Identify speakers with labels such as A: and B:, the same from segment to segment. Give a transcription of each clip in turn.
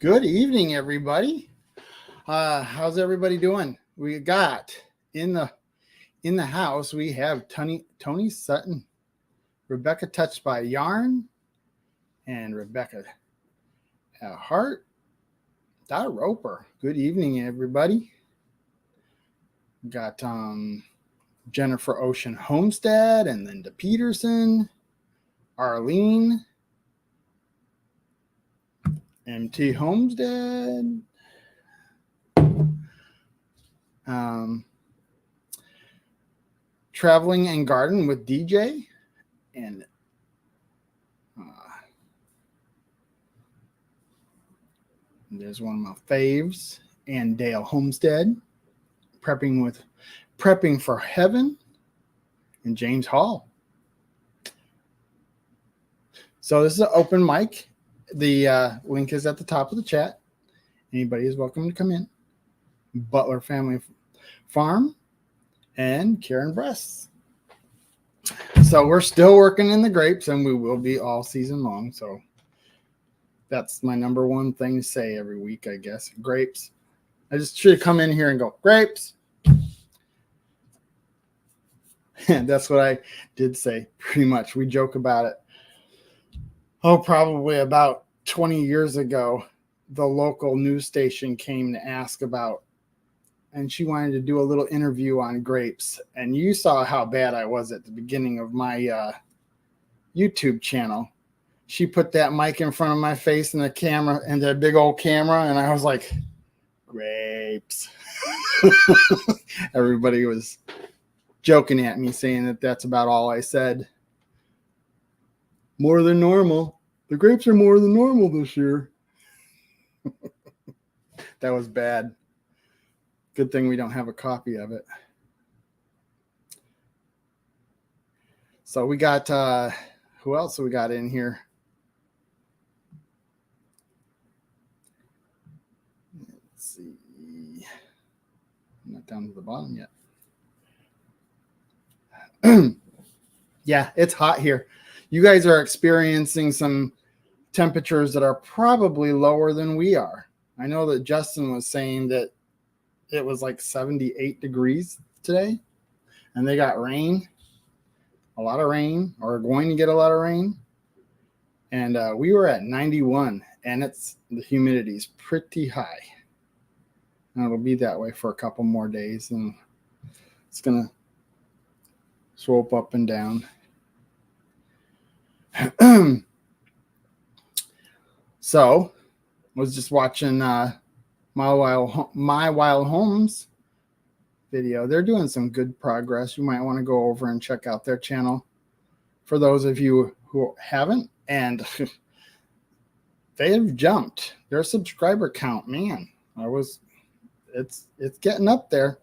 A: Good evening, everybody. How's everybody doing? We got in the house. We have Tony Sutton, Rebecca Touched by Yarn, and Rebecca Hart. Dot Roper. Good evening, everybody. Got Jennifer Ocean Homestead and Linda Peterson, Arlene, MT Homestead. Traveling and Garden with DJ, and there's one of my faves, and Dale Homestead, Prepping for Heaven, and James Hall. So this is an open mic. The link is at the top of the chat. Anybody is welcome to come in. Butler Family Farm and Karen Breasts. So we're still working in the grapes, and we will be all season long. So that's my number one thing to say every week, I guess. Grapes. I just should come in here and go, grapes. And that's what I did say, pretty much. We joke about it. Oh, probably about 20 years ago, the local news station came to ask about, and she wanted to do a little interview on grapes. And you saw how bad I was at the beginning of my YouTube channel. She put that mic in front of my face and the camera, and that big old camera, and I was like, grapes. Everybody was joking at me, saying that that's about all I said. More than normal. The grapes are more than normal this year. That was bad. Good thing we don't have a copy of it. So we got, who else we got in here? Let's see. I'm not down to the bottom yet. Yeah, it's hot here. You guys are experiencing some temperatures that are probably lower than we are. I know that Justin was saying that it was like 78 degrees today, and they got rain, a lot of rain, or going to get a lot of rain. And we were at 91, and the humidity is pretty high. And it'll be that way for a couple more days, and it's going to swope up and down. So I was just watching My Wild Homes video. They're doing some good progress. You might want to go over and check out their channel for those of you who haven't. And they have jumped their subscriber count. Man, it's getting up there.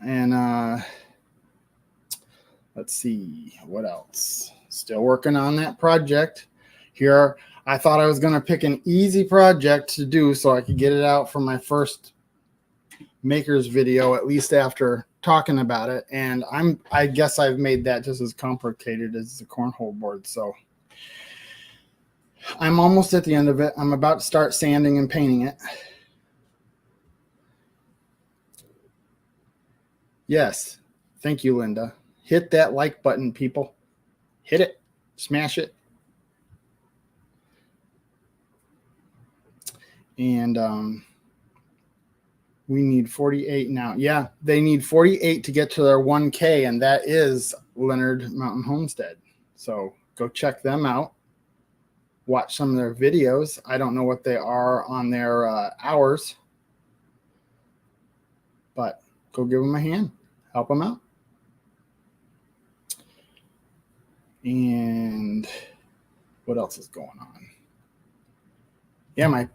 A: And let's see what else. Still working on that project. Here, I thought I was going to pick an easy project to do so I could get it out for my first maker's video, at least after talking about it. And I guess I've made that just as complicated as the cornhole board. So I'm almost at the end of it. I'm about to start sanding and painting it. Yes. Thank you, Linda. Hit that like button, people. Hit it. Smash it. And we need 48 now. Yeah, they need 48 to get to their 1K, and that is Leonard Mountain Homestead. So go check them out. Watch some of their videos. I don't know what they are on their hours, but go give them a hand. Help them out. And what else is going on? Yeah, my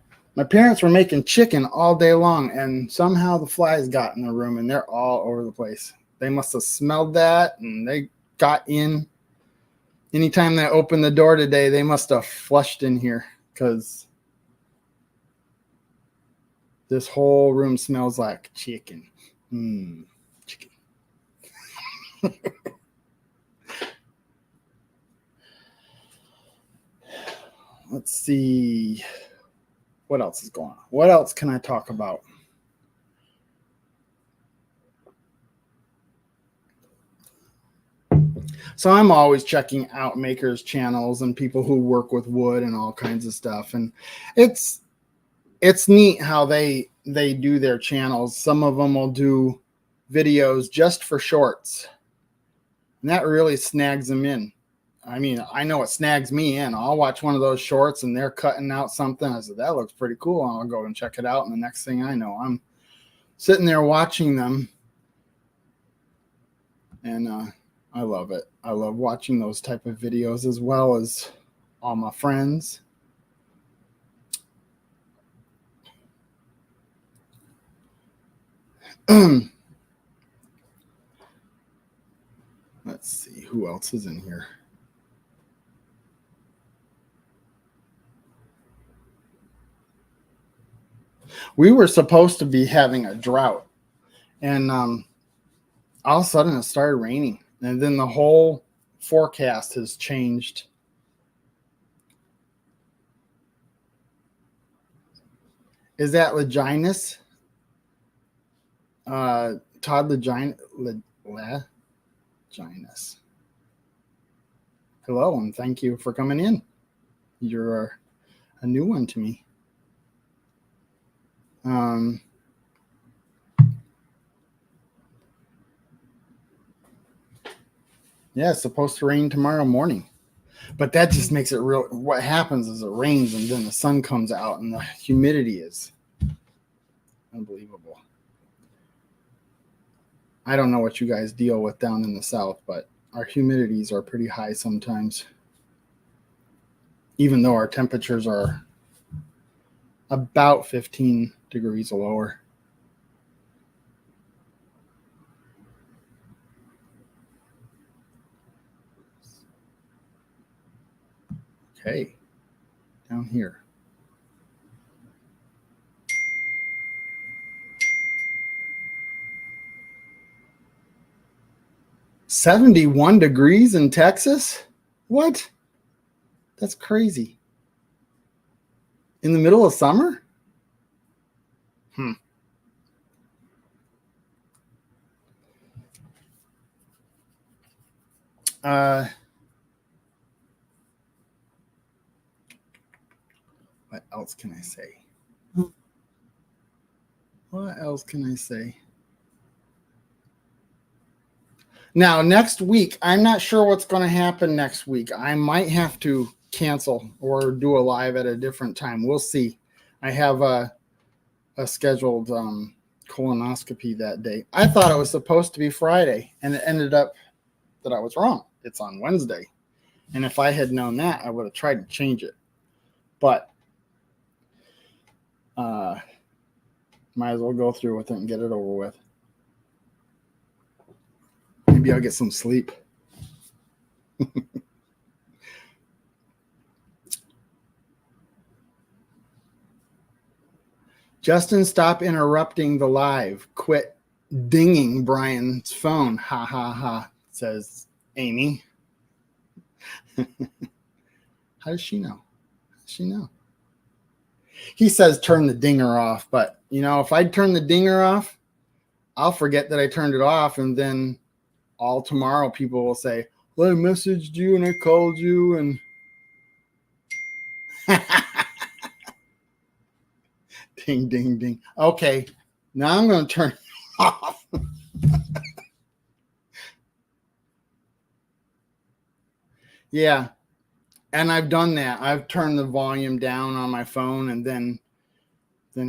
A: parents were making chicken all day long, and somehow the flies got in the room, and they're all over the place. They must have smelled that, and they got in. Anytime they opened the door today, they must have flushed in here, because this whole room smells like chicken. Chicken. let's see. What else is going on? What else can I talk about? So I'm always checking out makers channels and people who work with wood and all kinds of stuff. And it's neat how they do their channels. Some of them will do videos just for shorts. And that really snags them in. I mean, I know it snags me in. I'll watch one of those shorts and they're cutting out something. I said, that looks pretty cool. I'll go and check it out. And the next thing I know, I'm sitting there watching them. And I love it. I love watching those type of videos as well as all my friends. Let's see who else is in here. We were supposed to be having a drought, and all of a sudden it started raining, and then the whole forecast has changed. Is that Leginus? Todd Leginus. Hello, and thank you for coming in. You're a new one to me. Yeah, it's supposed to rain tomorrow morning. But that just makes it real. What happens is it rains and then the sun comes out and the humidity is unbelievable. I don't know what you guys deal with down in the south, but our humidities are pretty high sometimes. Even though our temperatures are about 15 degrees lower. Okay, down here. $71 degrees in Texas? What? That's crazy. In the middle of summer? What else can I say? What else can I say? Now, next week, I'm not sure what's going to happen next week. I might have to cancel or do a live at a different time. We'll see. I have a scheduled colonoscopy that day. I thought it was supposed to be Friday, and it ended up that I was wrong. It's on Wednesday. And if I had known that, I would have tried to change it. But might as well go through with it and get it over with. Maybe I'll get some sleep. Justin, stop interrupting the live. Quit dinging Brian's phone. Ha ha ha, says Amy. How does she know? How does she know? He says turn the dinger off, but you know, if I turn the dinger off, I'll forget that I turned it off, and then all tomorrow people will say, well, I messaged you and I called you and ding, ding, ding. Okay, now I'm going to turn it off. Yeah, and I've done that. I've turned the volume down on my phone and then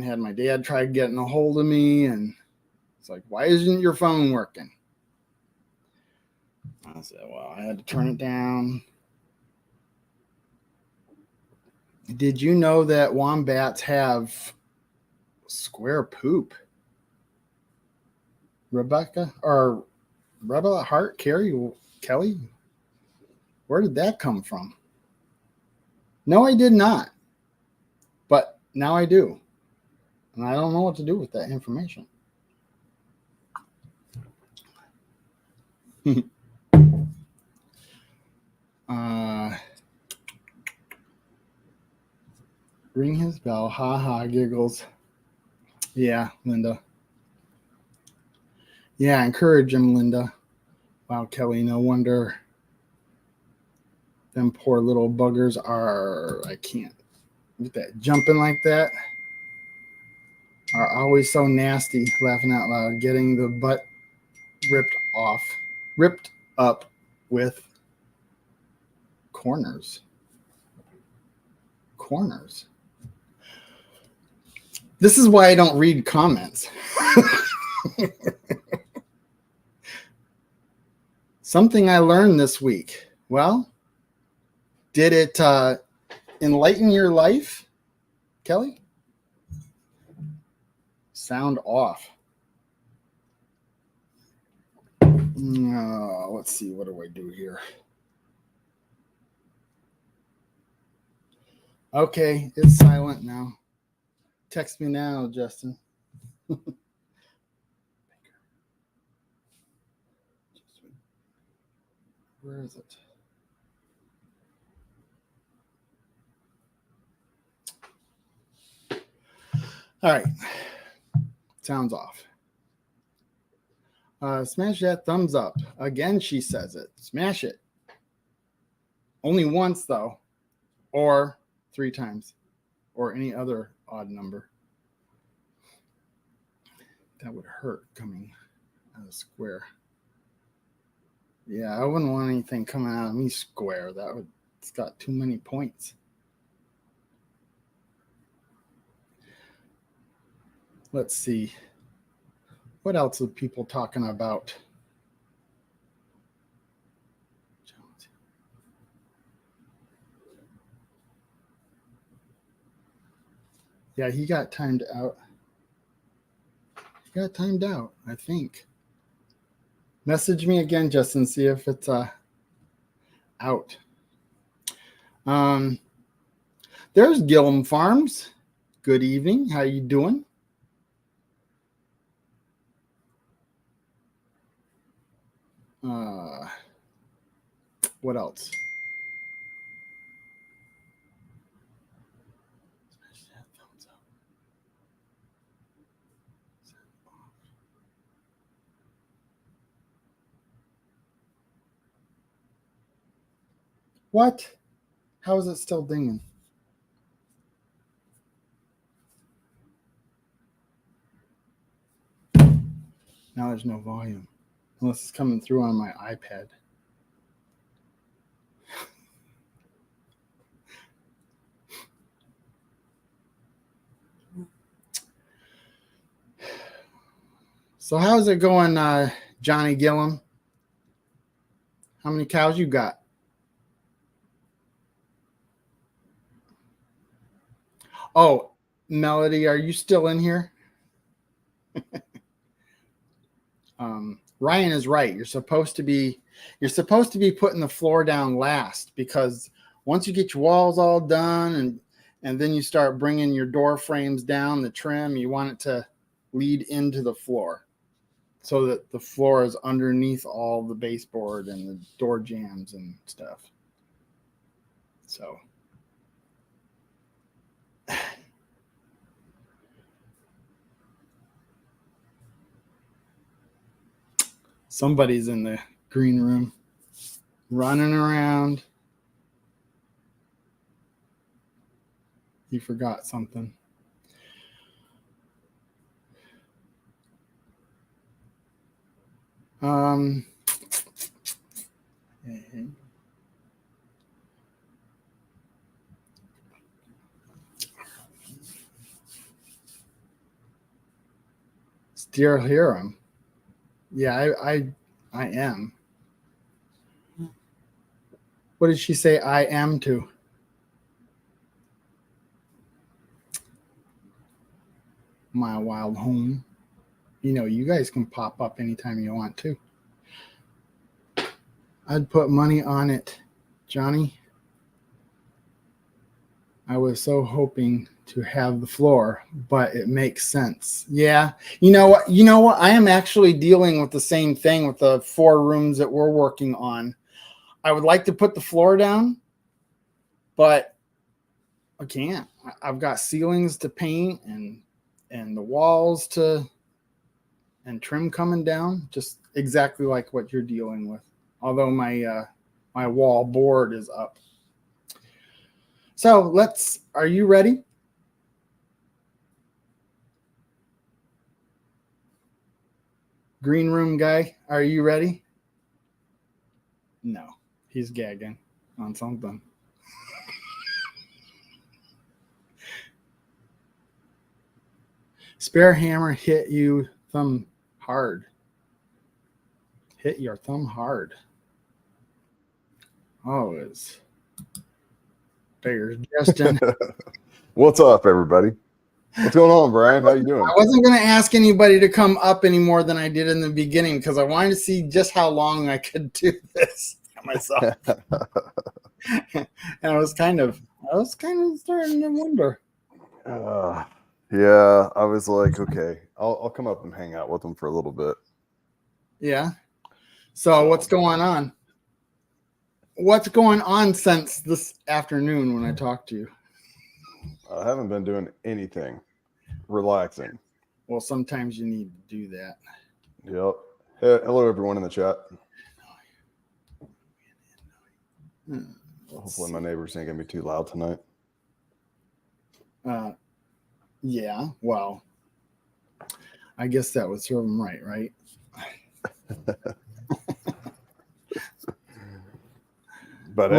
A: had my dad try getting a hold of me, and it's like, why isn't your phone working? I said, well, I had to turn it down. Did you know that wombats have square poop? Rebecca Hart, Kelly? Where did that come from? No, I did not. But now I do. And I don't know what to do with that information. Ring his bell. Ha ha, giggles. Yeah, Linda. Yeah, encourage him, Linda. Wow, Kelly, no wonder them poor little buggers are, I can't get that jumping like that, are always so nasty, laughing out loud, getting the butt ripped up with corners. This is why I don't read comments. Something I learned this week. Well, did it enlighten your life, Kelly? Sound off. Let's see. What do I do here? Okay, it's silent now. Text me now, Justin. Where is it? All right. Sounds off. Smash that thumbs up. Again, she says it. Smash it. Only once, though. Or 3 times. Or any other odd number. That would hurt coming out of square. Yeah, I wouldn't want anything coming out of me square. It's got too many points. Let's see. What else are people talking about? Yeah, he got timed out. He got timed out, I think. Message me again, Justin, see if it's out. There's Gillum Farms. Good evening. How you doing? What else? What? How is it still dinging? Now there's no volume. Unless it's coming through on my iPad. So how's it going, Johnny Gillum? How many cows you got? Oh, Melody, are you still in here? Ryan is right. You're supposed to be putting the floor down last, because once you get your walls all done and then you start bringing your door frames down, the trim, you want it to lead into the floor so that the floor is underneath all the baseboard and the door jambs and stuff. So somebody's in the green room running around. You forgot something. Still hear him. Yeah, I am. What did she say I am to? My wild home. You know, you guys can pop up anytime you want to. I'd put money on it, Johnny. I was so hoping to have the floor, but it makes sense. Yeah. You know what? I am actually dealing with the same thing with the 4 rooms that we're working on. I would like to put the floor down, but I can't. I've got ceilings to paint and the walls and trim coming down, just exactly like what you're dealing with. Although my my wall board is up. So are you ready? Green room guy, are you ready? No, he's gagging on something. Spare hammer hit you thumb hard. Hit your thumb hard. Oh, it's bigger. Justin.
B: What's up, everybody? What's going on, Brian? How you doing?
A: I wasn't going to ask anybody to come up any more than I did in the beginning because I wanted to see just how long I could do this myself. And I was kind of starting to wonder.
B: Yeah, I was like, okay, I'll come up and hang out with them for a little bit.
A: Yeah. So what's going on? What's going on since this afternoon when I talked to you?
B: I haven't been doing anything. Relaxing.
A: Well, sometimes you need to do that.
B: Yep. Hey, hello, everyone in the chat. Hopefully my neighbors ain't gonna be too loud tonight.
A: Yeah, well, I guess that would serve them right?
B: But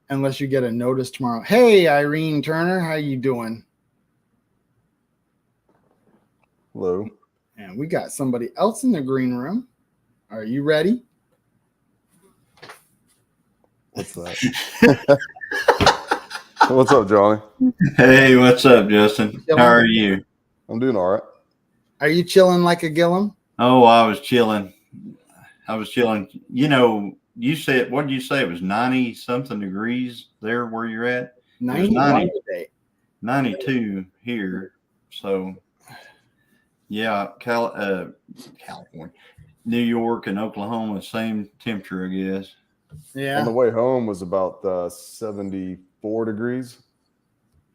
A: unless you get a notice tomorrow. Hey, Irene Turner, how you doing?
B: Hello.
A: And we got somebody else in the green room. Are you ready?
B: What's that? What's up, Johnny? Hey,
C: what's up, Justin? How are you?
B: I'm doing all right.
A: Are you chilling like a Gillum?
C: Oh, I was chilling. You know, you said, what did you say? It was 90 something degrees there where you're at?
A: 91 today.
C: 92 here. So, yeah, California, New York and Oklahoma, same temperature, I guess.
A: Yeah.
B: On the way home was about 74 degrees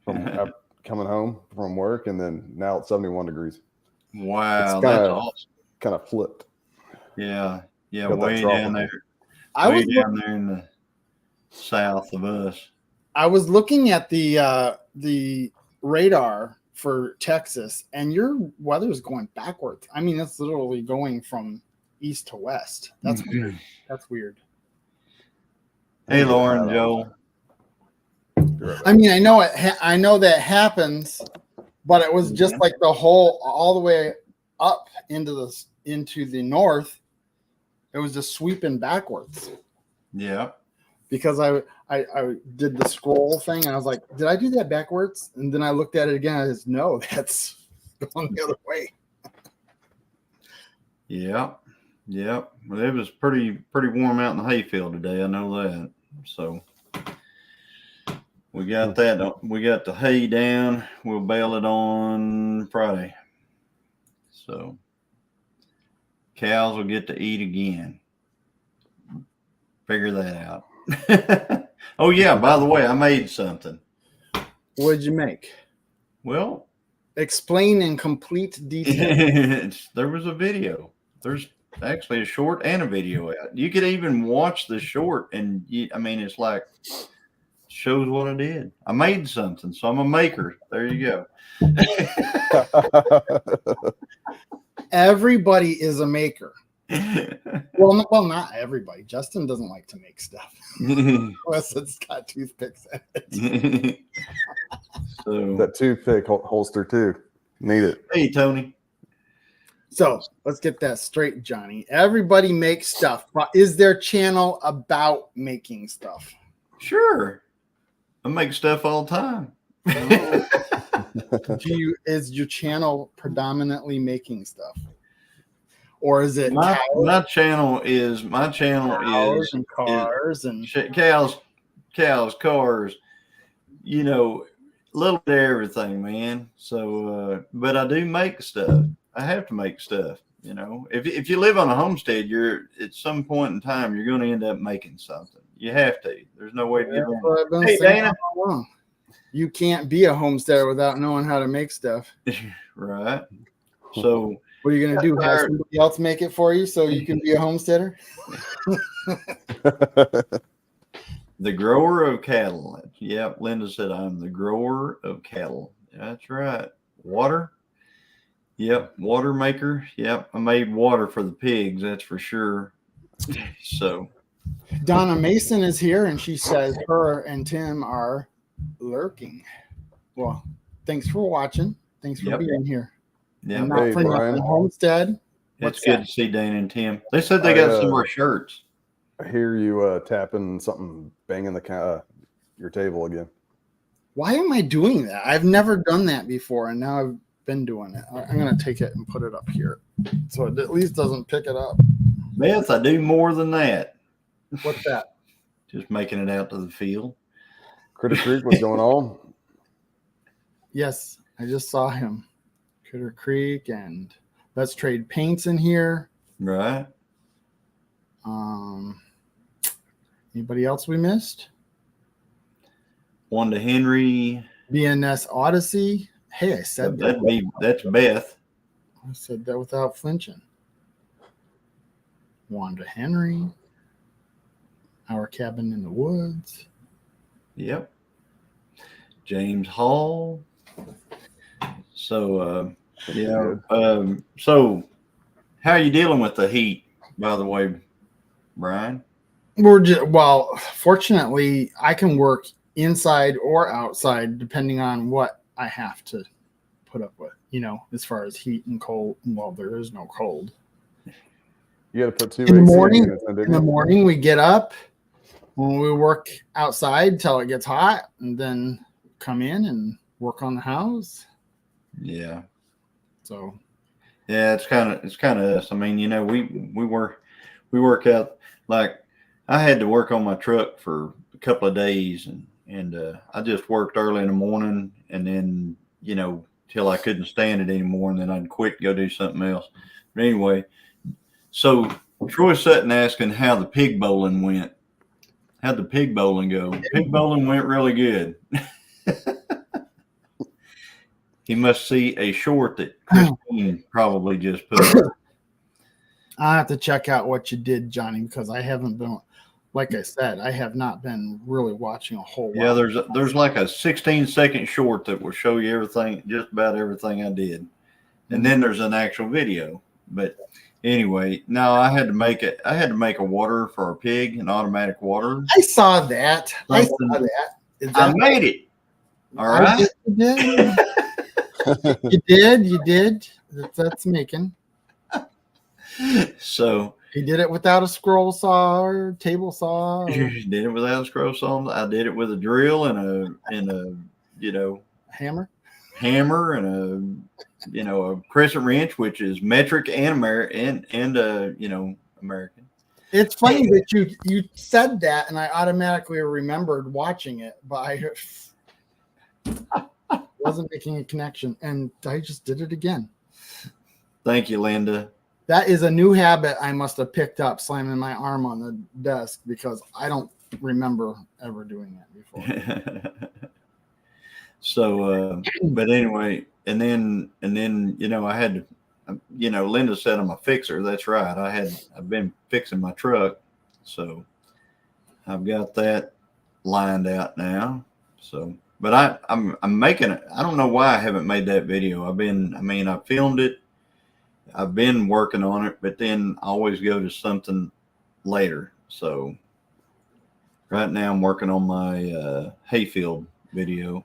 B: from coming home from work, and then now it's 71 degrees.
C: Wow, that's awesome.
B: Kind of flipped.
C: Yeah, way down there. Way down there in the south of us.
A: I was looking at the radar for Texas, and your weather's going backwards. I mean, it's literally going from east to west. That's weird. That's weird.
C: Hey, Lauren, Joe.
A: I mean, I know that happens, but it was just like all the way up into the north. It was just sweeping backwards.
C: Yeah.
A: Because I did the scroll thing and I was like, did I do that backwards? And then I looked at it again. I said, no, that's going the other way.
C: Yeah. Well, it was pretty warm out in the hayfield today. I know that. So we got that. We got the hay down. We'll bale it on Friday. So cows will get to eat again. Figure that out. Oh, yeah. By the way, I made something.
A: What did you make?
C: Well,
A: explain in complete detail.
C: There was a video. There's actually a short and a video out. You could even watch the short, and it's like shows what I did. I made something, so I'm a maker. There you
A: go. Everybody is a maker. Well, not everybody. Justin doesn't like to make stuff unless it's got toothpicks in it.
B: So that toothpick holster too. Need it.
C: Hey, Tony.
A: So let's get that straight, Johnny. Everybody makes stuff, but is their channel about making stuff?
C: Sure. I make stuff all the time.
A: Is your channel predominantly making stuff? Or is it
C: my channel is
A: cows and cars and
C: cows, cars, little bit of everything, man. So, but I do make stuff. I have to make stuff. If you live on a homestead, at some point in time, you're going to end up making something. You have to. There's no way to get around.
A: Hey, Dana. You can't be a homesteader without knowing how to make stuff.
C: Right. So
A: What are you going to do? Have
C: tired.
A: somebody else make it for you so you can be a homesteader?
C: The grower of cattle. Yep. Linda said, I'm the grower of cattle. That's right. Water. Yep. Water maker. Yep. I made water for the pigs. That's for sure. So
A: Donna Mason is here, and she says her and Tim are lurking. Well, thanks for watching. Thanks for
C: Yep.
A: being here.
C: yeah,
A: And not
B: Hey,
A: for
B: Brian.
A: nothing, Homestead.
C: it's
A: What's
C: good
A: that?
C: to see Dana and Tim. They said they got some more shirts.
B: I hear you tapping something, banging your table again.
A: Why am I doing that? I've never done that before, and now I've been doing it. I'm going to take it and put it up here so it at least doesn't pick it up.
C: Beth, I do more than that.
A: What's that?
C: Just making it out to the field.
B: Critter Creek, what's going on?
A: Yes, I just saw him. Critter Creek and Let's Trade Paints in here.
C: Right.
A: Anybody else we missed?
C: Wanda Henry.
A: BNS Odyssey. Hey, I said that.
C: That's Beth.
A: I said that without flinching. Wanda Henry. Our Cabin in the Woods.
C: Yep. James Hall. So yeah. So how are you dealing with the heat, by the way, Brian?
A: Well, fortunately, I can work inside or outside depending on what I have to put up with, as far as heat and cold. Well, there is no cold.
B: You got to put two
A: In the
B: AC
A: morning,
B: units in,
A: in
B: didn't
A: the
B: you?
A: morning, we get up when we work outside till it gets hot, and then come in and work on the house.
C: Yeah.
A: So
C: Yeah, it's kind of us. I mean, we work out. Like I had to work on my truck for a couple of days, and I just worked early in the morning, and then till I couldn't stand it anymore, and then I'd quit and go do something else. But anyway, so Troy's sitting asking how the pig bowling went. How'd the pig bowling go? Pig bowling went really good. He must see a short that Christine probably just put up.
A: I have to check out what you did, Johnny, because I haven't been, like I said, I have not been really watching a whole lot.
C: Yeah, there's like a 16-second short that will show you everything, just about everything I did, and then there's an actual video. But anyway, no, I had to make a water for our pig, an automatic water.
A: I saw that. I saw
C: Something.
A: that. Is
C: I
A: that
C: made it. All
A: I
C: right.
A: did- You did. You did. That's making.
C: So
A: He did it without a scroll saw or table saw. Or
C: did it without a scroll saw. I did it with a drill and a
A: hammer.
C: hammer and a crescent wrench, which is metric and American American.
A: It's funny that you said that, and I automatically remembered watching it, but I wasn't making a connection, and I just did it again.
C: Thank you, Linda.
A: That is a new habit I must have picked up, slamming my arm on the desk, because I don't remember ever doing that before.
C: So, but anyway, and then I had to, Linda said I'm a fixer. That's right. I've been fixing my truck, so I've got that lined out now. So, but I'm making it. I don't know why I haven't made that video. I filmed it. I've been working on it, but then I always go to something later. So right now I'm working on my hayfield video.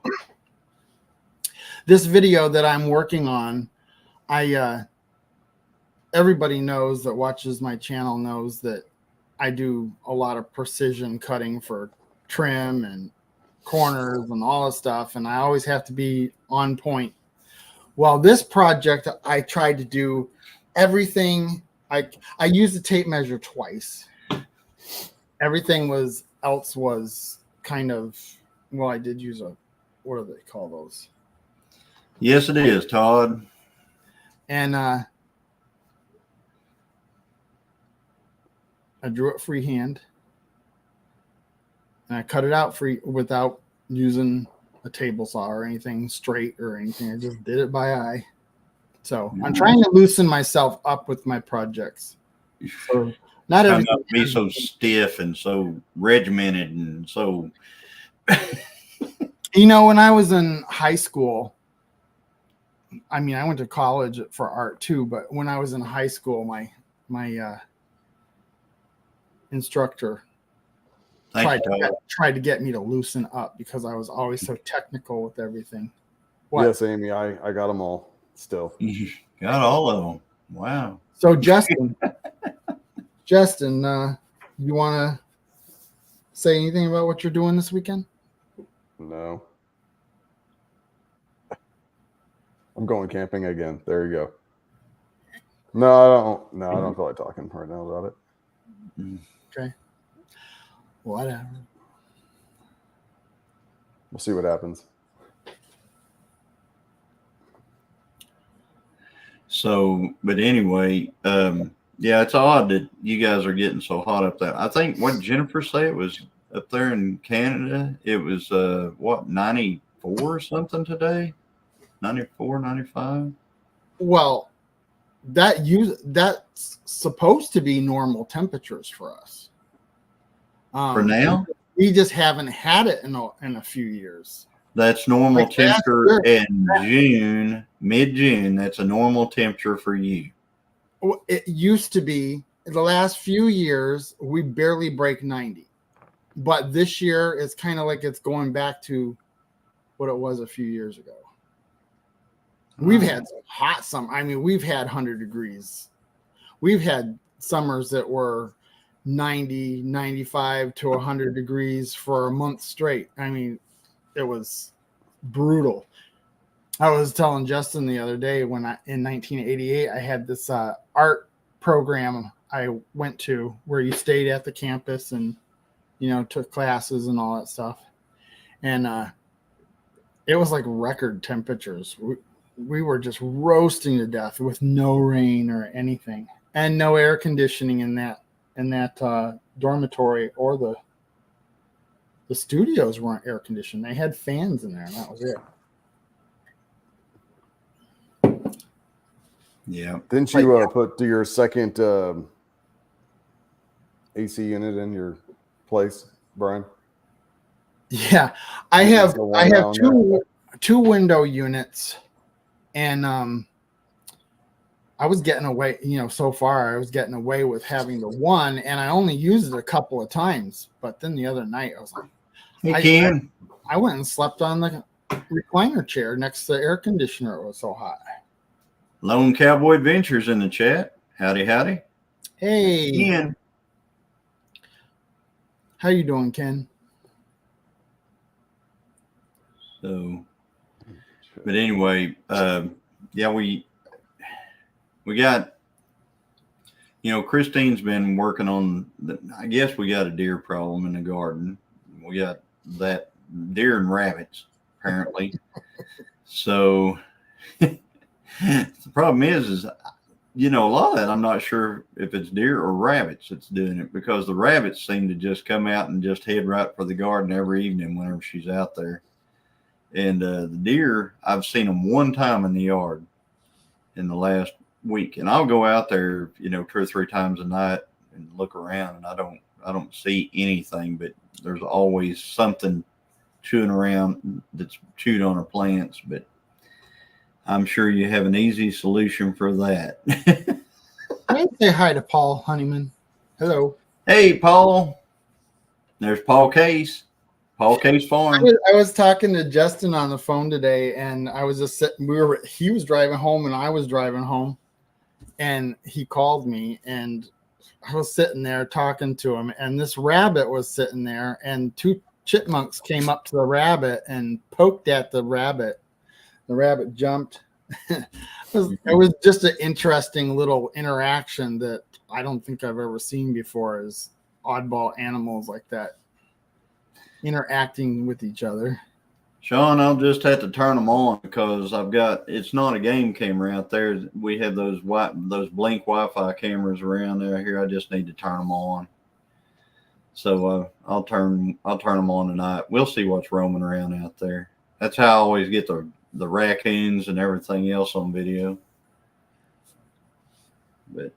A: This video that I'm working on, everybody knows that watches my channel knows that I do a lot of precision cutting for trim and corners and all this stuff, and I always have to be on point. Well, this project, I tried to do everything. I used the tape measure twice. Everything else was kind of, well, I did use what do they call those?
C: Yes, it is, Todd.
A: And I drew it freehand, and I cut it out without using a table saw or anything straight or anything. I just did it by eye. So I'm trying to loosen myself up with my projects. So not
C: Trying
A: everything.
C: not to be so stiff and so regimented and so.
A: You know, when I was in high school, I mean, I went to college for art too, but when I was in high school, my instructor
C: Thank you, Todd.
A: tried to get me to loosen up because I was always so technical with everything. What?
B: Yes, Amy, I got them all still.
C: You got all of them. Wow.
A: So Justin, you want to say anything about what you're doing this weekend?
B: No. I'm going camping again. There you go. No, I don't. No, I don't feel like talking right now about it.
A: Okay. Whatever.
B: We'll see what happens.
C: So, but anyway, yeah, it's odd that you guys are getting so hot up there. I think what Jennifer said it was up there in Canada. It was what 94 or something today, 94, 95.
A: Well, that's supposed to be normal temperatures for us.
C: For now,
A: we just haven't had it in a few years.
C: that's normal
A: Like last
C: temperature
A: year.
C: in June, mid-June. That's a normal temperature for you.
A: It used to be the last few years we barely break 90, but this year it's kind of like it's going back to what it was a few years ago. We've had some hot summer. I mean, we've had 100 degrees. We've had summers that were 90, 95 to 100 degrees for a month straight. I mean, it was brutal. I was telling Justin the other day when in 1988, I had this art program I went to where you stayed at the campus and, took classes and all that stuff. And it was like record temperatures. We were just roasting to death with no rain or anything and no air conditioning in that dormitory, or the studios weren't air conditioned. They had fans in there and that was it.
C: Yeah.
B: Didn't you put your second AC unit in your place, Brian?
A: Yeah, I have two window units, and I was getting away. So far I was getting away with having the one, and I only used it a couple of times. But then the other night I was like, I went and slept on the recliner chair next to the air conditioner. It was so hot.
C: Lone Cowboy Adventures in the chat. Howdy, howdy.
A: Hey,
C: Ken.
A: How you doing, Ken?
C: So, but anyway, yeah, we got, Christine's been working on I guess we got a deer problem in the garden. We got that deer and rabbits, apparently. So the problem is, a lot of that, I'm not sure if it's deer or rabbits that's doing it, because the rabbits seem to just come out and just head right for the garden every evening whenever she's out there. And the deer, I've seen them one time in the yard in the last week, and I'll go out there, 2 or 3 times a night and look around, and I don't see anything, but there's always something chewing around that's chewed on our plants. But I'm sure you have an easy solution for that.
A: Let me say hi to Paul Honeyman. Hello.
C: Hey, Paul. There's Paul Case. Paul Case Farm.
A: I was talking to Justin on the phone today, and I was just sitting. He was driving home, and I was driving home, and he called me, and I was sitting there talking to him, and this rabbit was sitting there, and 2 chipmunks came up to the rabbit and poked at the rabbit. The rabbit jumped. It was just an interesting little interaction that I don't think I've ever seen before, is oddball animals like that interacting with each other.
C: Sean, I'll just have to turn them on because it's not a game camera out there. We have those Blink Wi-Fi cameras around there here. I just need to turn them on. So I'll turn them on tonight. We'll see what's roaming around out there. That's how I always get the raccoons and everything else on video. But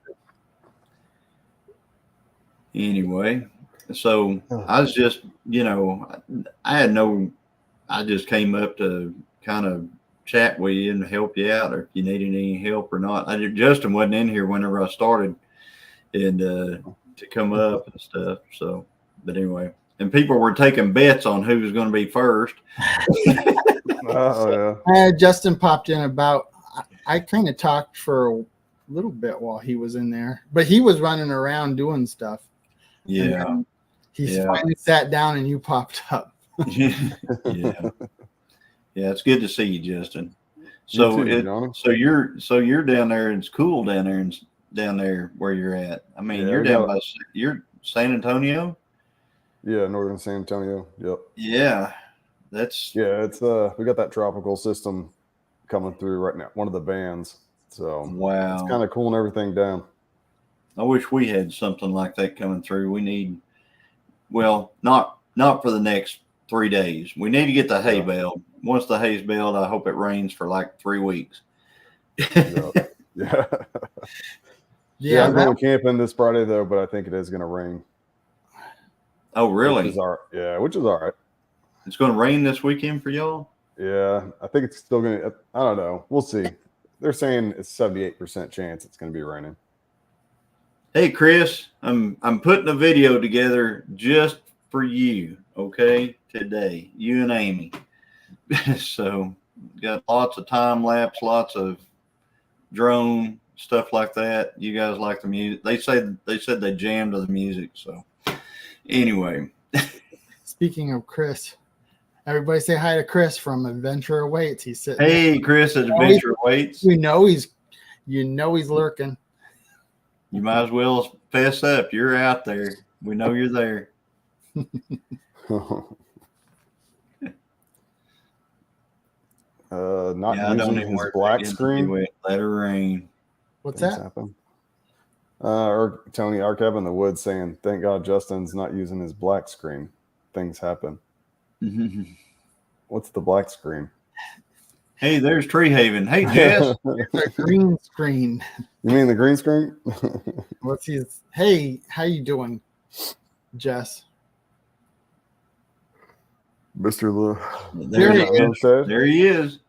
C: anyway, so I was just, I just came up to kind of chat with you and help you out, or if you needed any help or not. Justin wasn't in here whenever I started, and to come up and stuff. So, but anyway, and people were taking bets on who was going to be first.
B: Oh yeah.
A: Justin popped in about. I kind of talked for a little bit while he was in there, but he was running around doing stuff.
C: Yeah.
A: He finally sat down and you popped up.
C: Yeah. Yeah, it's good to see you, Justin. So you're down there. It's cool down there where you're at. I mean, you're down by San Antonio.
B: Yeah, northern San Antonio. Yep.
C: Yeah,
B: it's we got that tropical system coming through right now. One of the bands. So
C: wow,
B: it's kind of cooling everything down.
C: I wish we had something like that coming through. We need, well, not for the next 3 days. We need to get the hay baled. Once the hay's baled, I hope it rains for like 3 weeks.
B: Yeah. Yeah, I'm going camping this Friday though, but I think it is going to rain.
C: Oh, really?
B: Which is all right.
C: It's going to rain this weekend for y'all?
B: Yeah, I think it's still going to. I don't know. We'll see. They're saying it's 78% chance it's going to be raining.
C: Hey, Chris, I'm putting a video together just for you, okay, today, you and Amy. So got lots of time lapse, lots of drone stuff like that. You guys like the music? They said they jammed to the music. So anyway,
A: speaking of Chris, everybody say hi to Chris from Adventure Awaits. He's sitting.
C: Hey, Chris at Adventure Awaits.
A: We know he's lurking.
C: You might as well fess up. You're out there. We know you're there.
B: Not using his black screen.
C: Let it rain.
A: What's that?
B: Happen. Or Tony, our cabin in the woods saying, "Thank God Justin's not using his black screen. Things happen." What's the black screen?
C: Hey, there's Tree Haven. Hey, Jess.
A: The green screen.
B: You mean the green screen?
A: What's his? Hey, how you doing, Jess?
B: Mr. Lou.
C: There he is.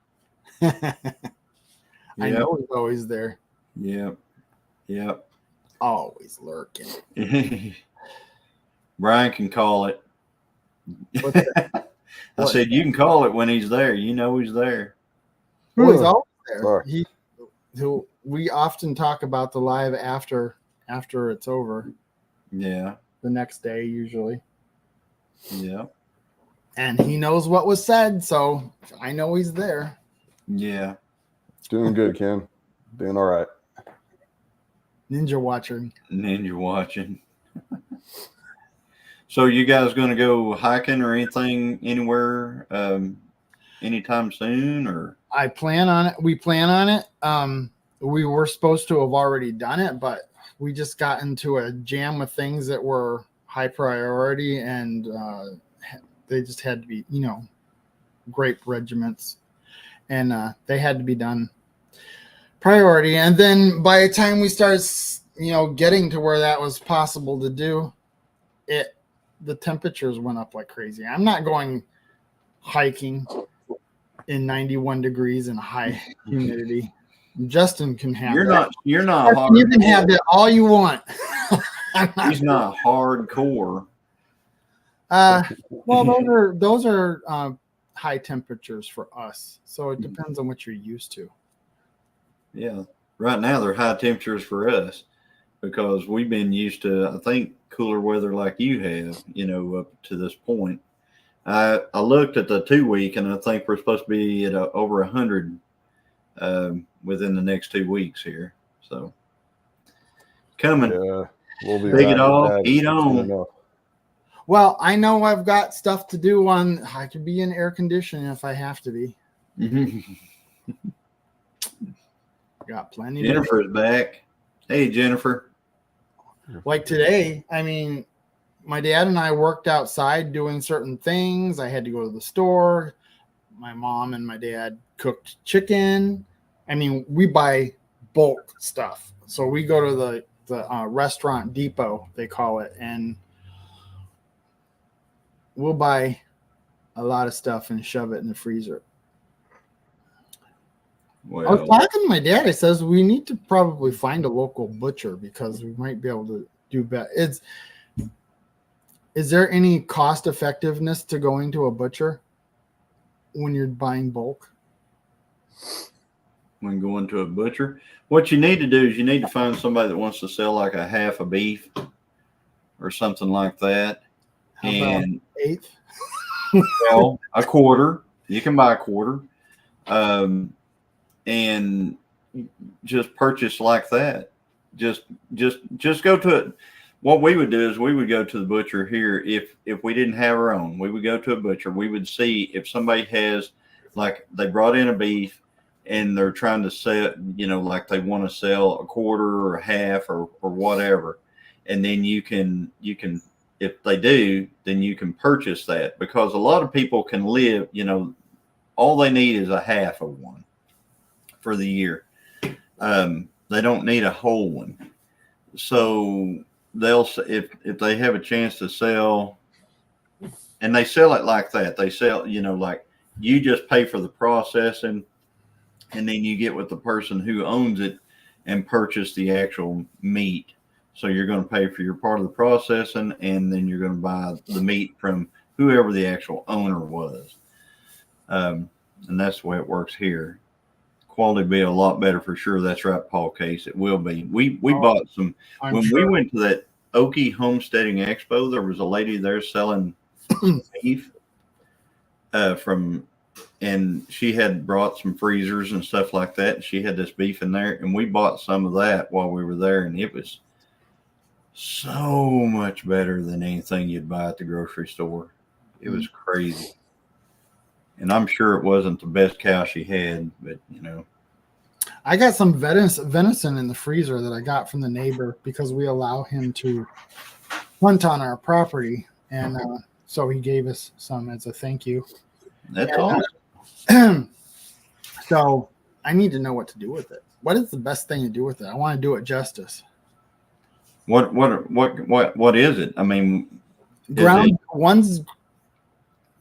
A: I know he's always there.
C: Yep.
A: Always lurking.
C: Brian can call it. I said you can call it when he's there. You know he's there.
A: Well, he's always there.
B: Sorry.
A: We often talk about the live after it's over.
C: Yeah.
A: The next day usually.
C: Yeah.
A: And he knows what was said, so I know he's there.
C: Yeah.
B: Doing good, Ken. Doing all right.
A: Ninja watching.
C: So you guys going to go hiking or anything anywhere anytime soon, or?
A: I plan on it. We plan on it. We were supposed to have already done it, but we just got into a jam of things that were high priority, and they just had to be, grape regiments, and they had to be done priority. And then by the time we started, getting to where that was possible to do, the temperatures went up like crazy. I'm not going hiking in 91 degrees and high humidity. Justin can have that.
C: You're not hard.
A: You can have that all you want.
C: He's not hardcore.
A: Well, those are high temperatures for us. So it depends on what you're used to.
C: Yeah. Right now they're high temperatures for us because we've been used to, I think, cooler weather like you have, up to this point. I looked at the 2 week, and I think we're supposed to be at over 100 within the next 2 weeks here. So coming.
B: Yeah, we'll be
C: take it off, eat on.
A: Well, I know I've got stuff to do I could be in air conditioning if I have to be. Got plenty.
C: Jennifer's back. Hey, Jennifer.
A: Like today, I mean, my dad and I worked outside doing certain things. I had to go to the store. my mom and my dad cooked chicken. I mean, we buy bulk stuff. So we go to the restaurant depot, they call it, and we'll buy a lot of stuff and shove it in the freezer. I was
C: Well,
A: talking to my dad. He says we need to probably find a local butcher because we might be able to do better. Is there any cost effectiveness to going to a butcher when you're buying bulk?
C: when going to a butcher, what you need to do is you need to find somebody that wants to sell like a half a beef or something like that.
A: How about
C: And
A: eighth?
C: well, a quarter. You can buy a quarter. And just purchase like that. Just go to it. What we would do is we would go to the butcher here. If we didn't have our own, we would go to a butcher. We would see if somebody has, like, they brought in a beef and they're trying to sell, like they want to sell a quarter or a half or whatever. And then you can, if they do, then you can purchase that, because a lot of people can live, all they need is a half of one for the year. They don't need a whole one. So they'll, if they have a chance to sell, and they sell it like that, they sell, like you just pay for the processing, and then you get with the person who owns it and purchase the actual meat. So you're going to pay for your part of the processing, and then you're going to buy the meat from whoever the actual owner was. And that's the way it works here. Quality be a lot better for sure. That's right, Paul Case. It will be. We bought some when we went to that Okie Homesteading Expo. There was a lady there selling beef and she had brought some freezers and stuff like that. And she had this beef in there, and we bought some of that while we were there, and it was so much better than anything you'd buy at the grocery store. It was crazy. And I'm sure it wasn't the best cow she had, but
A: I got some venison in the freezer that I got from the neighbor because we allow him to hunt on our property, and so he gave us some as a thank you.
C: that's
A: And,
C: awesome.
A: So I need to know what to do with it. What is the best thing to do with it? I want to do it justice.
C: What is it? I mean,
A: Ground one's.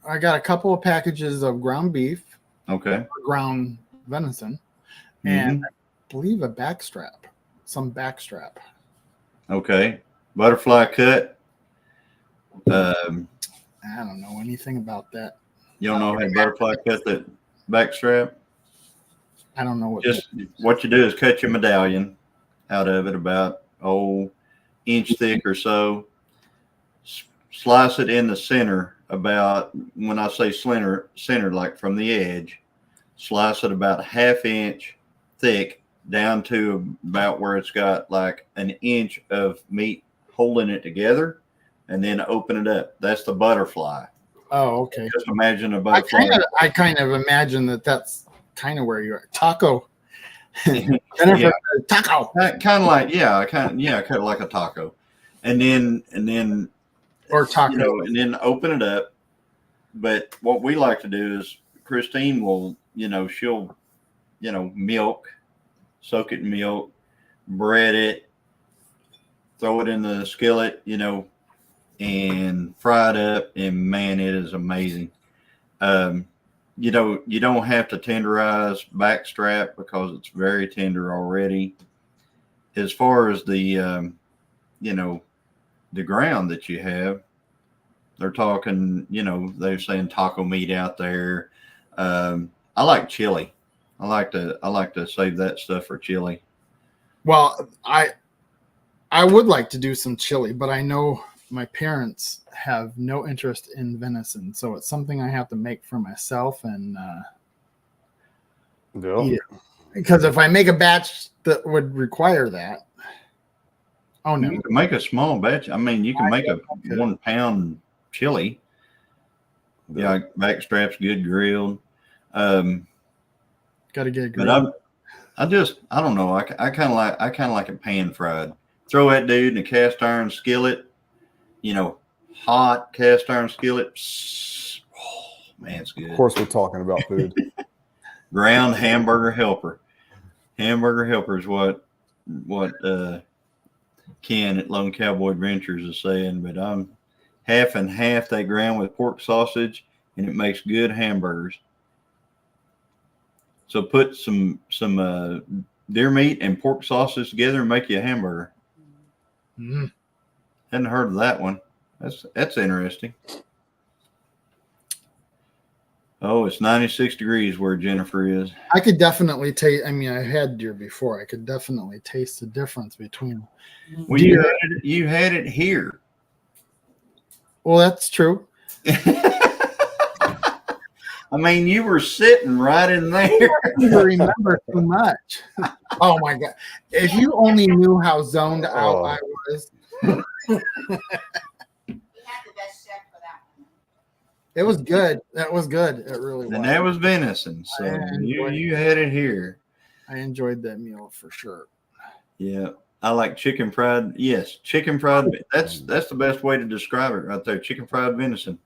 A: I got a couple of packages of ground beef,
C: okay.
A: ground venison,
C: Mm-hmm.
A: and I believe a some backstrap.
C: Okay. Butterfly cut.
A: I don't know anything about that.
C: You don't know how to butterfly cut that backstrap?
A: I don't know what.
C: Just what you do is cut your medallion out of it about inch thick or so. Slice it in the center about, when I say center like from the edge, slice it about ½ inch thick down to about where it's got like an inch of meat holding it together, and then open it up. That's the butterfly.
A: Oh, okay.
C: Just imagine a butterfly.
A: I kind of imagine that's kind of where you're at. Taco.
C: Yeah.
A: Taco.
C: Kind of like, kind of like a taco, and then
A: Or taco.
C: and then open it up. But what we like to do is Christine will, she'll, soak it in milk, bread it, throw it in the skillet, and fry it up. And man, it is amazing. You don't have to tenderize backstrap because it's very tender already. As far as the, the ground that you have, they're talking, they're saying taco meat out there. I like chili. I like to save that stuff for chili.
A: Well, I would like to do some chili, but I know my parents have no interest in venison, so it's something I have to make for myself and
B: Yeah.
A: eat it. Because if I make a batch that would require that, oh no,
C: You can make a small batch. I mean, you can make a 1 pound chili. Yeah, backstrap's good grilled.
A: got to get a
C: But I don't know. I kind of like it pan fried. Throw that dude in a cast iron skillet, hot cast iron skillet. man, it's good.
B: Of course, we're talking about food.
C: Ground hamburger helper. Hamburger helper is what Ken at Lone Cowboy Adventures is saying, but I'm half and half that ground with pork sausage, and it makes good hamburgers. So put some deer meat and pork sausage together and make you a hamburger.
A: Mm.
C: Hadn't heard of that one. That's interesting. Oh, it's 96 degrees where Jennifer is.
A: I could definitely taste. I mean, I had deer before. I could definitely taste the difference between.
C: Well, you had it here.
A: Well, that's true.
C: I mean, you were sitting right in there.
A: You remember too much. Oh my god! If you only knew how zoned out I was. It was good. That was good. It really was.
C: And that was venison. So you had it here.
A: I enjoyed that meal for sure.
C: Yeah. I like chicken fried. Yes, chicken fried. That's the best way to describe it right there. Chicken fried venison.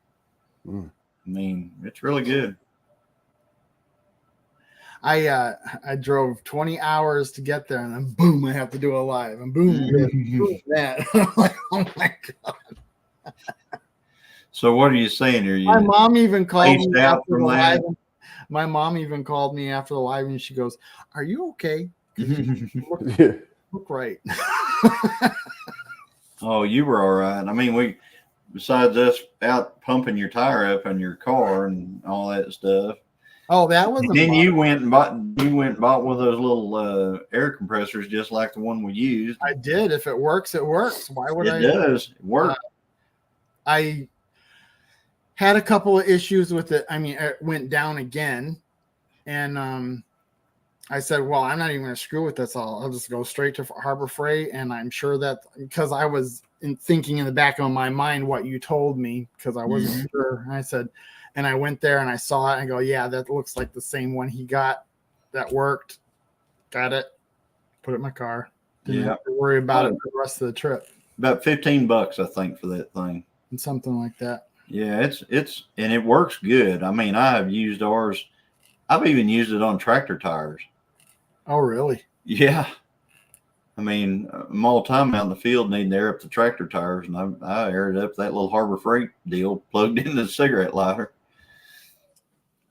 B: Mm.
C: I mean, it's really good.
A: I drove 20 hours to get there, and then boom, I have to do a live, and boom, boom that. I'm like, oh my god.
C: So what are you saying here?
A: My mom even called me
C: out
A: after
C: from
A: the live.
C: that?
A: My mom even called me after the live, and she goes, "Are you okay?
B: Yeah.
A: Look right."
C: Oh, you were all right. I mean, besides us out pumping your tire up in your car and all that stuff.
A: Oh, that was.
C: Then you went and bought one of those little air compressors, just like the one we used.
A: I did. If it works, it works. Why would I?
C: It does. It works.
A: I had a couple of issues with it. I mean, it went down again, and I said, "Well, I'm not even going to screw with this. I'll just go straight to Harbor Freight." And I'm sure that because I was thinking in the back of my mind what you told me, because I wasn't sure. And I said, and I went there and I saw it and I go, "Yeah, that looks like the same one he got. That worked. Got it. Put it in my car. Didn't have to worry about it for the rest of the trip."
C: About $15, I think, for that thing.
A: And something like that.
C: Yeah, it's and it works good. I mean, I have used ours. I've even used it on tractor tires.
A: Oh, really?
C: Yeah. I mean, I'm all the time out in the field needing to air up the tractor tires, and I aired up that little Harbor Freight deal plugged into the cigarette lighter.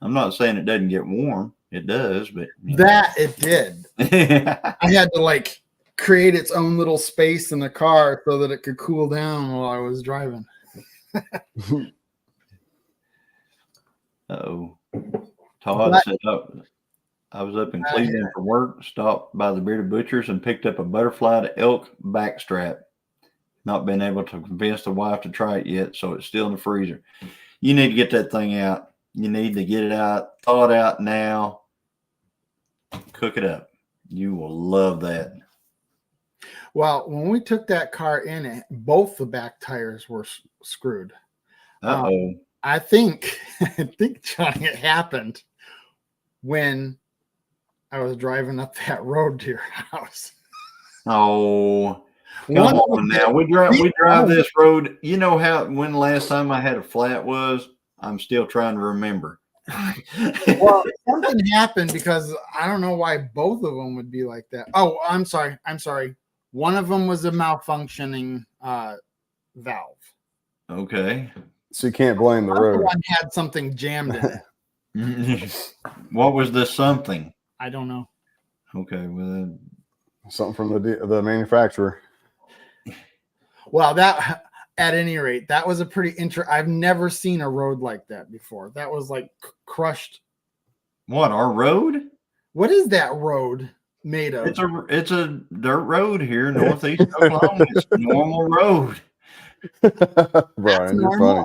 C: I'm not saying it doesn't get warm. It does, but
A: that it did. I had to create its own little space in the car so that it could cool down while I was driving.
C: Oh, Todd said I was up in Cleveland for work, stopped by the Bearded Butchers and picked up a butterfly to elk backstrap. Not been able to convince the wife to try it yet, so it's still in the freezer. You need to get that thing out. You need to get it out, thaw it out now, cook it up. You will love that.
A: Well, when we took that car in, both the back tires were screwed.
C: Uh-oh.
A: I think, Johnny, it happened when I was driving up that road to your house.
C: Oh, come on now. We drive this road. You know when the last time I had a flat was? I'm still trying to remember.
A: Well, something happened because I don't know why both of them would be like that. Oh, I'm sorry. One of them was a malfunctioning valve.
C: Okay.
B: So you can't blame the road.
A: One had something jammed in it.
C: What was the something?
A: I don't know.
C: Okay, well,
B: Something from the manufacturer.
A: Well, that at any rate, that was a pretty I've never seen a road like that before. That was like crushed.
C: What, our road?
A: What is that road made of?
C: It's a dirt road here in northeast Oklahoma. It's a normal road.
B: Brian, you're funny.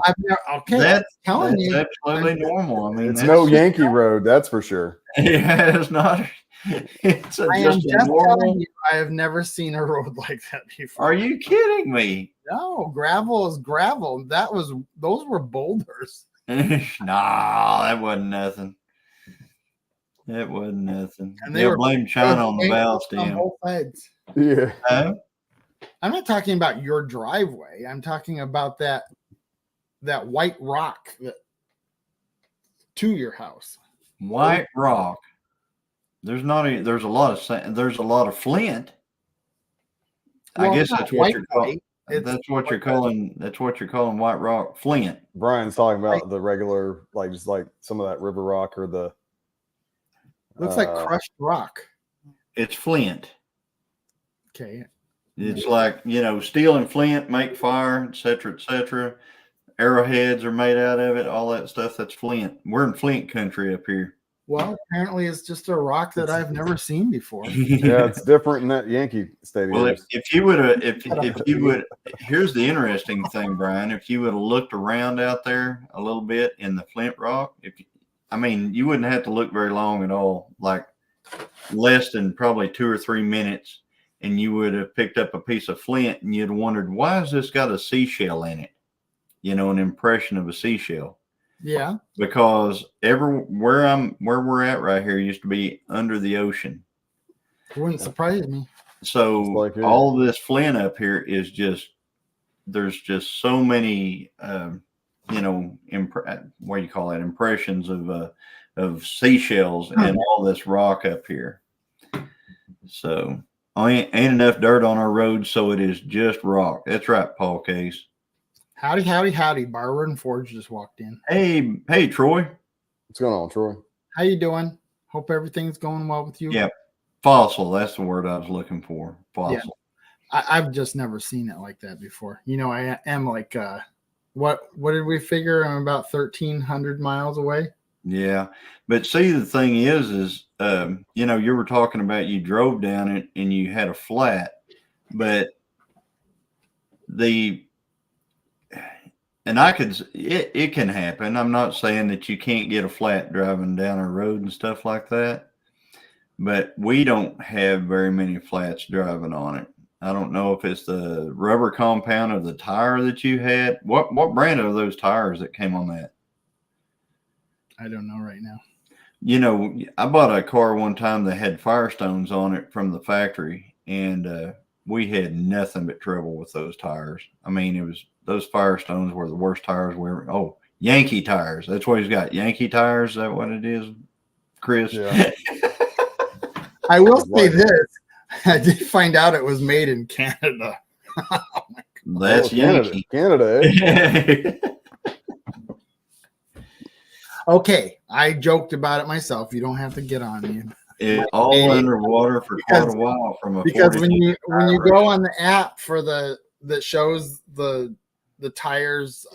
A: That's
C: absolutely normal. I mean,
B: it's no Yankee road, that's for sure.
C: Yeah, it's not. It's just a normal.
A: I have never seen a road like that before.
C: Are you kidding me?
A: No, gravel is gravel. Those were boulders.
C: Nah, that wasn't nothing. That wasn't nothing. And they'll blame China on the valve stem.
A: On both sides.
B: Yeah.
A: I'm not talking about your driveway. I'm talking about that white rock that to your house.
C: White rock. There's not any. There's a lot of there's a lot of flint.
A: Well,
C: I guess
A: it's not
C: that's what
A: white,
C: you're calling.
A: white. It's
C: That's what you're calling. That's what you're calling white rock flint.
B: Brian's talking about the regular, like just like some of that river rock or the.
A: looks like crushed rock.
C: It's flint.
A: Okay.
C: It's like, steel and flint make fire, et cetera. Arrowheads are made out of it. All that stuff. That's flint. We're in flint country up here.
A: Well, apparently it's just a rock that I've never seen before.
B: Yeah, it's different in that Yankee Stadium.
C: Well, if you would, here's the interesting thing, Brian. If you would have looked around out there a little bit in the flint rock, you wouldn't have to look very long at all, like less than probably 2 or 3 minutes, and you would have picked up a piece of flint and you'd have wondered, why has this got a seashell in it? An impression of a seashell.
A: Yeah.
C: Because where we're at right here used to be under the ocean.
A: It wouldn't surprise me.
C: So
B: like it.
C: all of this flint up here is there's just so many, what do you call it? Impressions of seashells and all this rock up here. So ain't enough dirt on our road, so it is just rock. That's right, Paul Case.
A: Howdy. Barber and Forge just walked in.
C: Hey, Troy.
B: What's going on, Troy?
A: How you doing? Hope everything's going well with you.
C: Yeah, fossil. That's the word I was looking for. Fossil.
A: Yeah. I've just never seen it like that before. I am like, what did we figure? I'm about 1,300 miles away.
C: Yeah, but see, the thing is, you were talking about you drove down it and you had a flat, but it can happen. I'm not saying that you can't get a flat driving down a road and stuff like that, but we don't have very many flats driving on it. I don't know if it's the rubber compound of the tire that you had. What brand are those tires that came on that?
A: I don't know right now.
C: I bought a car one time that had Firestones on it from the factory, and we had nothing but trouble with those tires. Those Firestones were the worst tires we ever. Oh, Yankee tires. That's what he's got. Yankee tires. Is that what it is, Chris?
B: Yeah.
A: I will say this. I did find out it was made in Canada.
C: That's Yankee.
B: Canada. Eh?
A: Okay, I joked about it myself. You don't have to get on me.
C: It all underwater for quite a while from a
A: because when you go on the app for that shows the tires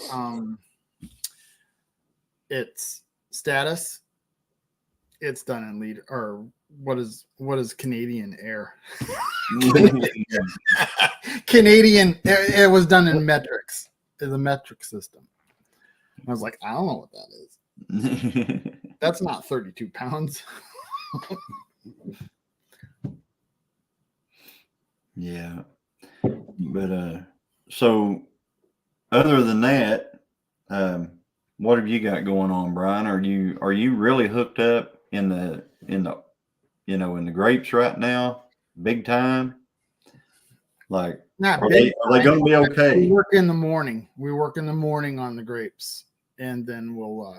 A: its status, it's done in liter, or what is Canadian air? Canadian, it was done in metrics. It's a metric system. I was like, I don't know what that is. That's not 32 pounds.
C: Yeah, but so other than that, what have you got going on, Brian? Are you really hooked up in the grapes right now, big time? Like,
A: Not
C: are
A: big
C: they going to be okay?
A: We work in the morning. We work in the morning on the grapes, and then we'll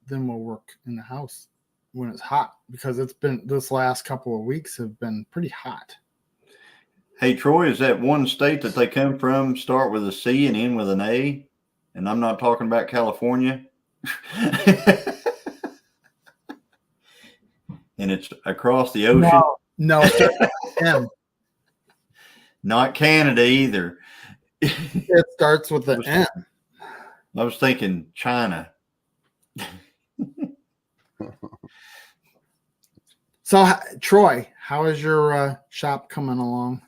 A: work in the house when it's hot, because it's been, this last couple of weeks have been pretty hot.
C: Hey, Troy, is that one state that they come from start with a C and end with an A? And I'm not talking about California. And it's across the ocean.
A: No, M.
C: Not Canada either.
A: It starts with the M.
C: I was thinking China.
A: So, Troy, how is your shop coming along?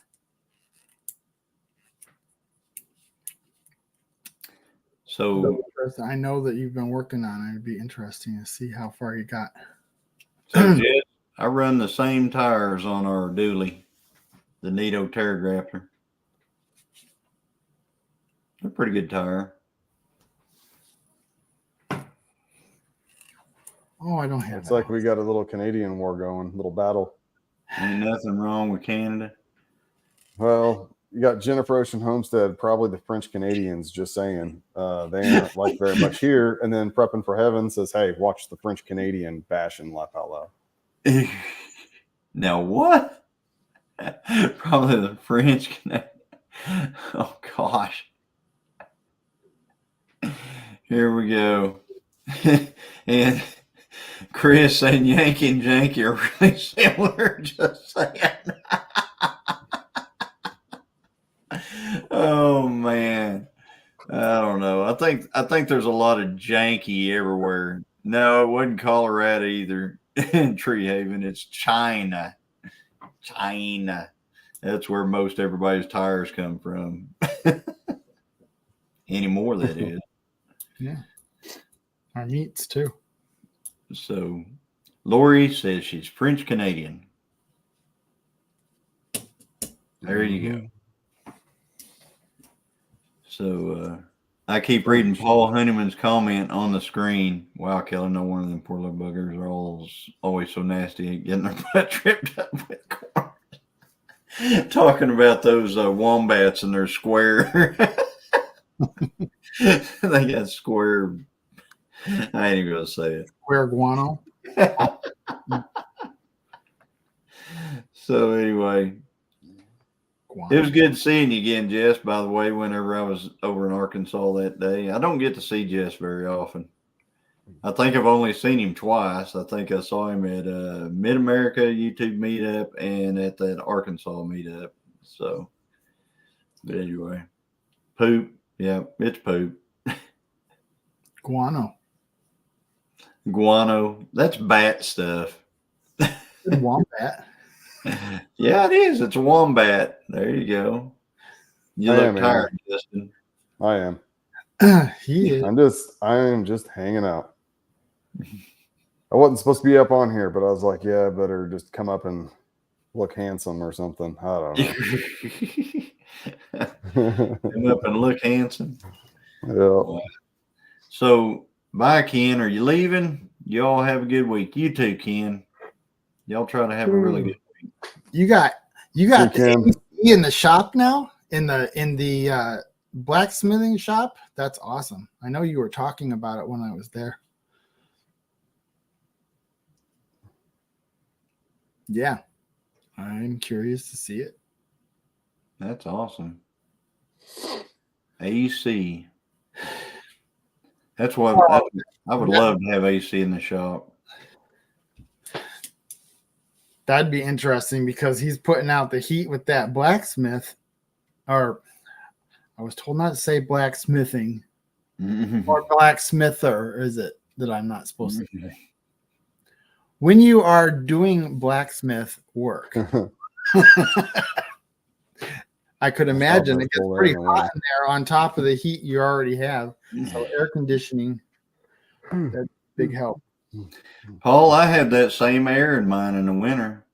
C: So
A: I know that you've been working on it. It'd be interesting to see how far you got.
C: I run the same tires on our dually, the Nito Terragraptor. They're a pretty good tire.
A: Oh, I don't have.
B: It's like we got a little Canadian war going, little battle.
C: Ain't nothing wrong with Canada.
B: Well, You got Jennifer Ocean Homestead, probably the French Canadians, just saying. They ain't like very much here. And then Prepping for Heaven says, hey, watch the French Canadian bash and laugh out loud.
C: Now what? Probably the French Canadian. Oh gosh. Here we go. And Chris saying Yankee and Janky are really similar. Just saying. Oh man. I don't know. I think there's a lot of janky everywhere. No, it wasn't Colorado either. In Tree Haven, it's China. China. That's where most everybody's tires come from. Anymore, that is.
A: Yeah. Our meats too.
C: So Lori says she's French Canadian. There you go. So I keep reading Paul Honeyman's comment on the screen. Wow, Kelly, no one of them poor little buggers are always so nasty at getting their butt tripped up with corn. Talking about those wombats and their square. They got square. I ain't even gonna say it.
A: Square guano.
C: So anyway,
A: Guano.
C: it was good seeing you again, Jess. By the way, whenever I was over in Arkansas that day, I don't get to see Jess very often. I think I've only seen him twice. I think I saw him at Mid America YouTube meetup and at that Arkansas meetup. So, but anyway, poop. Yeah, it's poop.
A: Guano.
C: Guano. That's bat stuff.
A: Good wombat.
C: Yeah, it is. It's a wombat. There you go. You
B: I
C: look
B: am,
C: tired, Justin.
B: I am.
A: He is.
B: I am just hanging out. I wasn't supposed to be up on here, but I was like, yeah, I better just come up and look handsome or something. I don't know.
C: Come up and look handsome.
B: Yeah.
C: So, bye, Ken. Are you leaving? Y'all have a good week. You too, Ken. Y'all try to have a really good week.
A: You got
B: Hey, Ken.
A: AC in the shop now, in the blacksmithing shop. That's awesome. I know you were talking about it when I was there. Yeah, I'm curious to see it.
C: That's awesome. AC. That's what I would love to have AC in the shop.
A: That'd be interesting because he's putting out the heat with that blacksmith, or I was told not to say blacksmithing or blacksmither, is it that I'm not supposed to say? When you are doing blacksmith work, I could imagine it gets pretty hot in there on top of the heat you already have. So air conditioning, that's big help.
C: Paul, I have that same air in mine in the winter.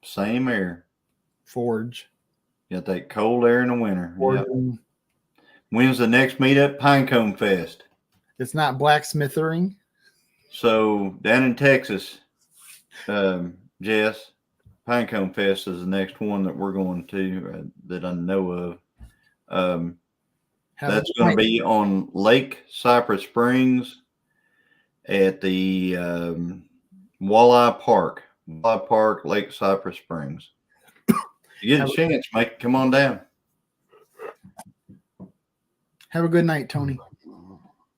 C: Same air.
A: Forge.
C: Got that cold air in the winter. Yep.
A: Forging.
C: When's the next meetup? Pinecone Fest.
A: It's not blacksmithering.
C: So down in Texas, Jess, Pinecone Fest is the next one that we're going to that I know of. That's going to be on Lake Cypress Springs at the Walleye Park. Walleye Park, Lake Cypress Springs. If you get a chance, mate, come on down.
A: Have a good night, Tony.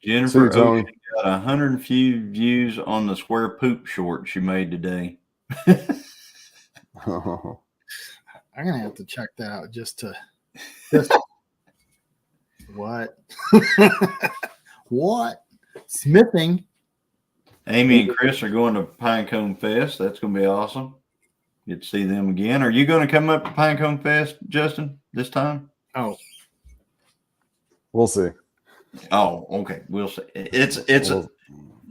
C: Jennifer
B: See you, Tony.
C: Ocean got 100 few views on the square poop short she made today.
A: I'm gonna have to check that out just what? What? Smithing.
C: Amy and Chris are going to Pinecone Fest. That's going to be awesome. Get to see them again. Are you going to come up to Pinecone Fest, Justin, this time?
A: Oh,
B: We'll see.
C: Oh, okay. We'll see.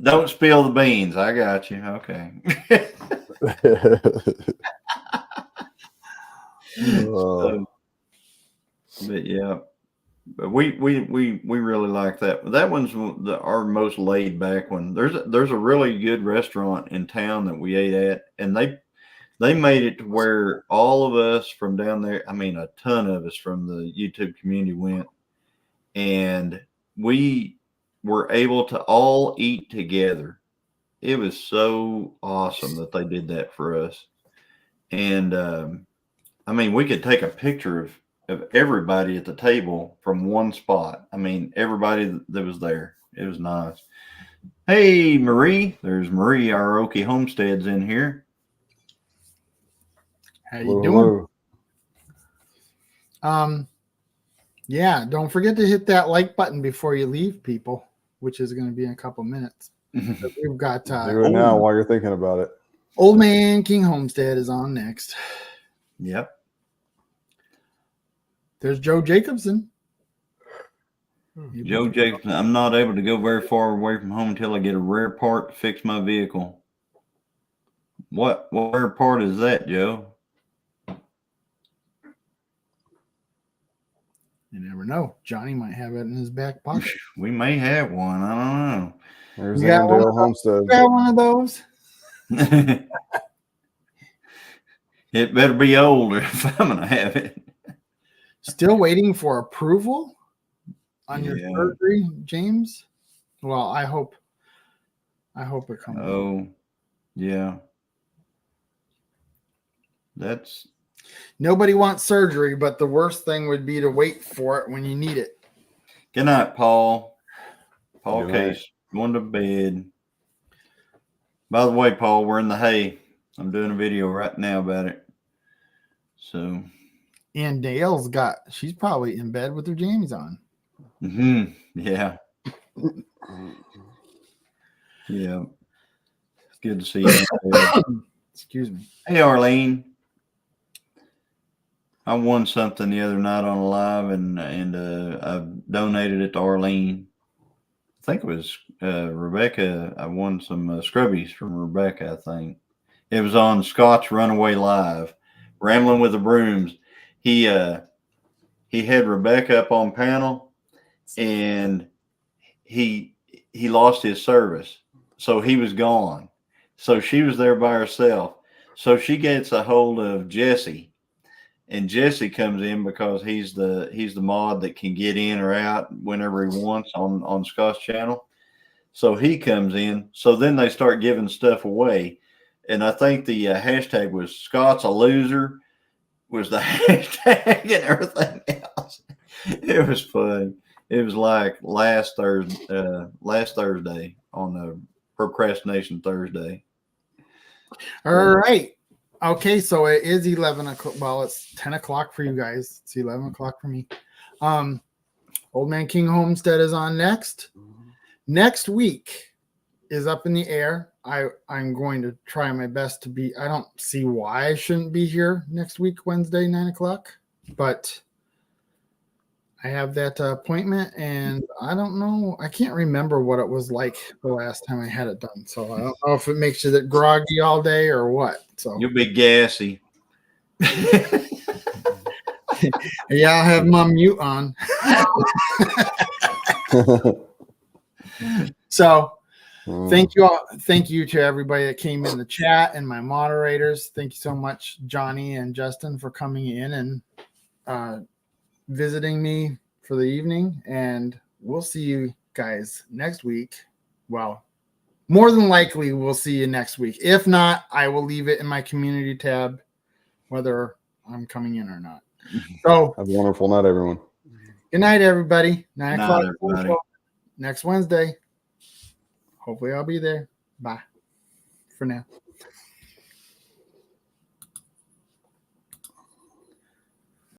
C: Don't spill the beans. I got you. Okay. But yeah, but we really like that. That one's our most laid back one. There's a really good restaurant in town that we ate at, and They made it to where all of us from down there, I mean, a ton of us from the YouTube community went, and we were able to all eat together. It was so awesome that they did that for us. And I mean, we could take a picture of everybody at the table from one spot. I mean, everybody that was there. It was nice. Hey, Marie. There's Marie, our Okie Homestead's in here.
A: How you doing? Yeah, don't forget to hit that like button before you leave, people, which is going to be in a couple minutes. We've got
B: Do it now while you're thinking about it.
A: Old Man King Homestead is on next.
C: Yep.
A: There's Joe Jacobson.
C: Joe Jacobson. I'm not able to go very far away from home until I get a rare part to fix my vehicle. What rare part is that, Joe?
A: You never know. Johnny might have it in his back pocket.
C: We may have one. I don't know.
B: There's
A: You got
B: Andale Homestead.
A: You got one of those?
C: It better be older if I'm gonna have it.
A: Still waiting for approval on your
C: Yeah.
A: surgery, James? Well, I hope it comes.
C: Oh, yeah. That's
A: Nobody wants surgery, but the worst thing would be to wait for it when you need it.
C: good night, Paul. Paul
B: Good night.
C: Case going to bed. By the way, Paul, we're in the hay. I'm doing a video right now about it. So,
A: And Dale's she's probably in bed with her jammies on.
C: yeah. Yeah. It's good to see you.
A: Excuse me.
C: Hey, Arlene. I won something the other night on a live, and I donated it to Arlene. I think it was Rebecca. I won some scrubbies from Rebecca, I think. It was on Scott's Runaway Live, Rambling with the Brooms. He had Rebecca up on panel, and he lost his service, so he was gone. So she was there by herself. So she gets a hold of Jesse, and Jesse comes in because he's the mod that can get in or out whenever he wants on Scott's channel. So he comes in. So then they start giving stuff away, and I think the hashtag was Scott's a loser was the hashtag and everything else. It was funny. It was like last Thursday on the Procrastination Thursday.
A: All right. Okay, so it is 11 o'clock. Well, it's 10 o'clock for you guys. It's 11 o'clock for me. Old Man King Homestead is on next. Next week is up in the air. I'm going to try my best to be. I don't see why I shouldn't be here next week, Wednesday, 9 o'clock. But I have that appointment, and I don't know. I can't remember what it was like the last time I had it done. So I don't know if it makes you that groggy all day or what. So
C: You'll be gassy.
A: yeah, I'll have my mute on. So thank you all. Thank you to everybody that came in the chat and my moderators. Thank you so much, Johnny and Justin, for coming in and visiting me for the evening. And we'll see you guys next week. Well, more than likely we'll see you next week. If not, I will leave it in my community tab, whether I'm coming in or not. So
B: have a wonderful night, everyone.
A: good night, everybody. 9 o'clock
C: everybody.
A: next Wednesday. Hopefully I'll be there. Bye for now.